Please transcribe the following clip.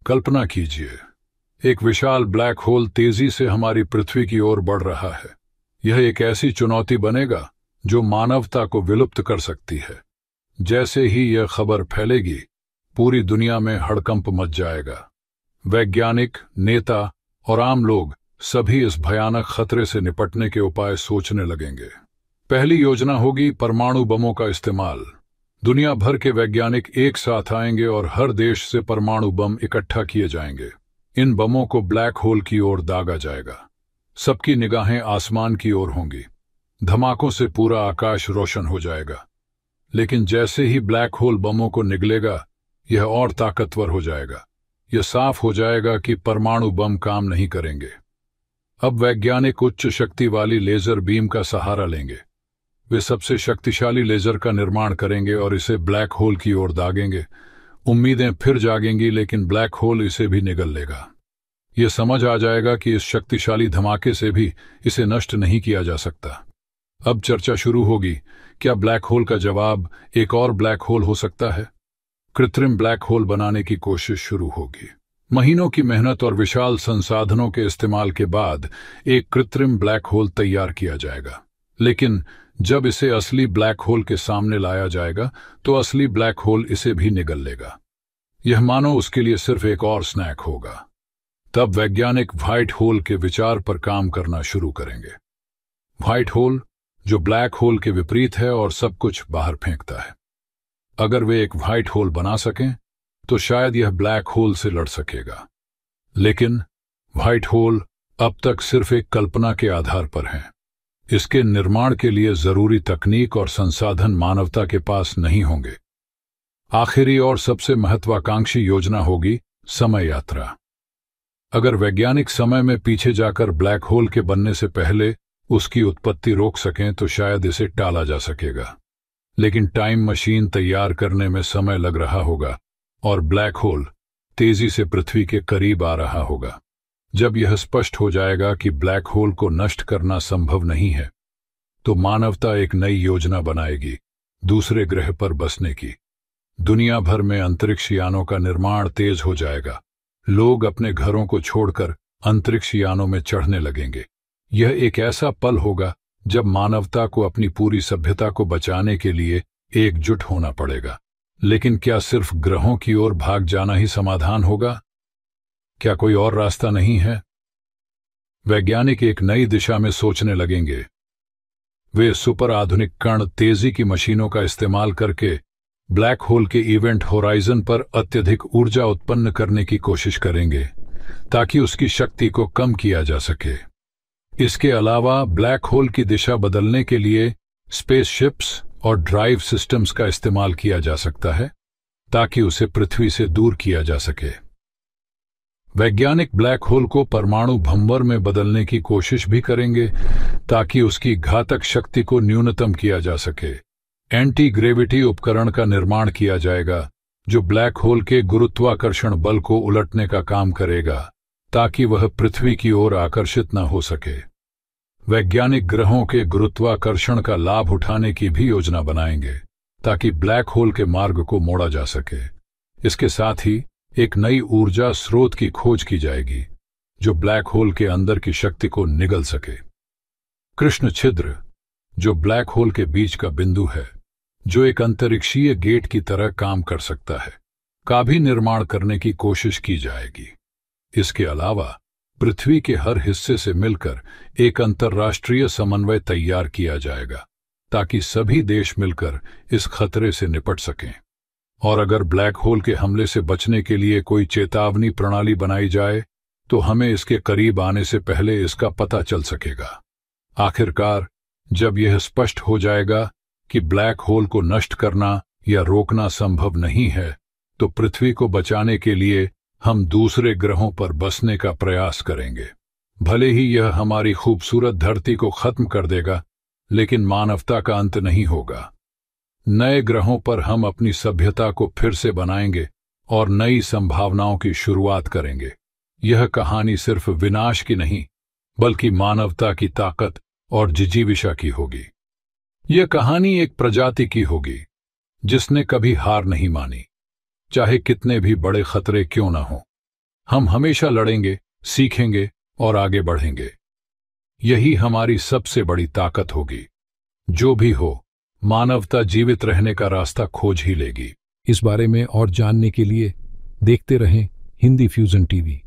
कल्पना कीजिए, एक विशाल black hole तेजी से हमारी पृथ्वी की ओर बढ़ रहा है। यह एक ऐसी चुनौती बनेगा जो मानवता को विलुप्त कर सकती है। जैसे ही यह खबर फैलेगी, पूरी दुनिया में हड़कंप मच जाएगा। वैज्ञानिक, नेता और आम लोग सभी इस भयानक खतरे से निपटने के उपाय सोचने लगेंगे। पहली योजना होगी परमाणु बमों का इस्तेमाल। दुनिया भर के वैज्ञानिक एक साथ आएंगे और हर देश से परमाणु बम इकट्ठा किए जाएंगे। इन बमों को ब्लैक होल की ओर दागा जाएगा। सबकी निगाहें आसमान की ओर होंगी। धमाकों से पूरा आकाश रोशन हो जाएगा। लेकिन जैसे ही ब्लैक होल बमों को निगलेगा, यह और ताकतवर हो जाएगा। यह साफ हो जाएगा कि परमाणु बम काम नहीं करेंगे। अब वैज्ञानिक उच्च शक्ति वाली लेजर बीम का सहारा लेंगे। वे सबसे शक्तिशाली लेजर का निर्माण करेंगे और इसे ब्लैक होल की ओर दागेंगे। उम्मीदें फिर जागेंगी, लेकिन ब्लैक होल इसे भी निगल लेगा। यह समझ आ जाएगा कि इस शक्तिशाली धमाके से भी इसे नष्ट नहीं किया जा सकता। अब चर्चा शुरू होगी, क्या ब्लैक होल का जवाब एक और ब्लैक होल हो सकता है? कृत्रिम ब्लैक होल बनाने की कोशिश शुरू होगी। महीनों की मेहनत और विशाल संसाधनों के इस्तेमाल के बाद एक कृत्रिम ब्लैक होल तैयार किया जाएगा। लेकिन जब इसे असली ब्लैक होल के सामने लाया जाएगा, तो असली ब्लैक होल इसे भी निगल लेगा। यह मानो उसके लिए सिर्फ एक और स्नैक होगा। तब वैज्ञानिक व्हाइट होल के विचार पर काम करना शुरू करेंगे। व्हाइट होल जो ब्लैक होल के विपरीत है और सब कुछ बाहर फेंकता है। अगर वे एक व्हाइट होल बना सकें, तो शायद यह ब्लैक होल से लड़ सकेगा। लेकिन व्हाइट होल अब तक सिर्फ एक कल्पना के आधार पर हैं। इसके निर्माण के लिए जरूरी तकनीक और संसाधन मानवता के पास नहीं होंगे। आखिरी और सबसे महत्वाकांक्षी योजना होगी समय यात्रा। अगर वैज्ञानिक समय में पीछे जाकर ब्लैक होल के बनने से पहले उसकी उत्पत्ति रोक सकें, तो शायद इसे टाला जा सकेगा। लेकिन टाइम मशीन तैयार करने में समय लग रहा होगा और ब्लैक होल तेजी से पृथ्वी के करीब आ रहा होगा। जब यह स्पष्ट हो जाएगा कि ब्लैक होल को नष्ट करना संभव नहीं है, तो मानवता एक नई योजना बनाएगी दूसरे ग्रह पर बसने की। दुनिया भर में अंतरिक्ष यानों का निर्माण तेज हो जाएगा। लोग अपने घरों को छोड़कर अंतरिक्ष यानों में चढ़ने लगेंगे। यह एक ऐसा पल होगा जब मानवता को अपनी पूरी सभ्यता को बचाने के लिए एकजुट होना पड़ेगा। लेकिन क्या सिर्फ ग्रहों की ओर भाग जाना ही समाधान होगा? क्या कोई और रास्ता नहीं है? वैज्ञानिक एक नई दिशा में सोचने लगेंगे। वे सुपर आधुनिक कण तेजी की मशीनों का इस्तेमाल करके ब्लैक होल के इवेंट होराइजन पर अत्यधिक ऊर्जा उत्पन्न करने की कोशिश करेंगे, ताकि उसकी शक्ति को कम किया जा सके। इसके अलावा ब्लैक होल की दिशा बदलने के लिए स्पेसशिप्स और ड्राइव सिस्टम्स का इस्तेमाल किया जा सकता है, ताकि उसे पृथ्वी से दूर किया जा सके। वैज्ञानिक ब्लैक होल को परमाणु भंवर में बदलने की कोशिश भी करेंगे, ताकि उसकी घातक शक्ति को न्यूनतम किया जा सके। एंटी ग्रेविटी उपकरण का निर्माण किया जाएगा, जो ब्लैक होल के गुरुत्वाकर्षण बल को उलटने का काम करेगा, ताकि वह पृथ्वी की ओर आकर्षित न हो सके। वैज्ञानिक ग्रहों के गुरुत्वाकर्षण का लाभ उठाने की भी योजना बनाएंगे, ताकि ब्लैक होल के मार्ग को मोड़ा जा सके। इसके साथ ही एक नई ऊर्जा स्रोत की खोज की जाएगी, जो ब्लैक होल के अंदर की शक्ति को निगल सके। कृष्ण छिद्र, जो ब्लैक होल के बीच का बिंदु है, जो एक अंतरिक्षीय गेट की तरह काम कर सकता है, का भी निर्माण करने की कोशिश की जाएगी। इसके अलावा पृथ्वी के हर हिस्से से मिलकर एक अंतर्राष्ट्रीय समन्वय तैयार किया जाएगा, ताकि सभी देश मिलकर इस खतरे से निपट सकें। और अगर ब्लैक होल के हमले से बचने के लिए कोई चेतावनी प्रणाली बनाई जाए, तो हमें इसके करीब आने से पहले इसका पता चल सकेगा। आखिरकार जब यह स्पष्ट हो जाएगा कि ब्लैक होल को नष्ट करना या रोकना संभव नहीं है, तो पृथ्वी को बचाने के लिए हम दूसरे ग्रहों पर बसने का प्रयास करेंगे। भले ही यह हमारी खूबसूरत धरती को खत्म कर देगा, लेकिन मानवता का अंत नहीं होगा। नए ग्रहों पर हम अपनी सभ्यता को फिर से बनाएंगे और नई संभावनाओं की शुरुआत करेंगे। यह कहानी सिर्फ विनाश की नहीं, बल्कि मानवता की ताकत और जिजीविषा की होगी। यह कहानी एक प्रजाति की होगी जिसने कभी हार नहीं मानी, चाहे कितने भी बड़े खतरे क्यों न हों। हम हमेशा लड़ेंगे, सीखेंगे और आगे बढ़ेंगे। यही हमारी सबसे बड़ी ताकत होगी। जो भी हो, मानवता जीवित रहने का रास्ता खोज ही लेगी। इस बारे में और जानने के लिए देखते रहें हिंदी फ्यूजन टीवी।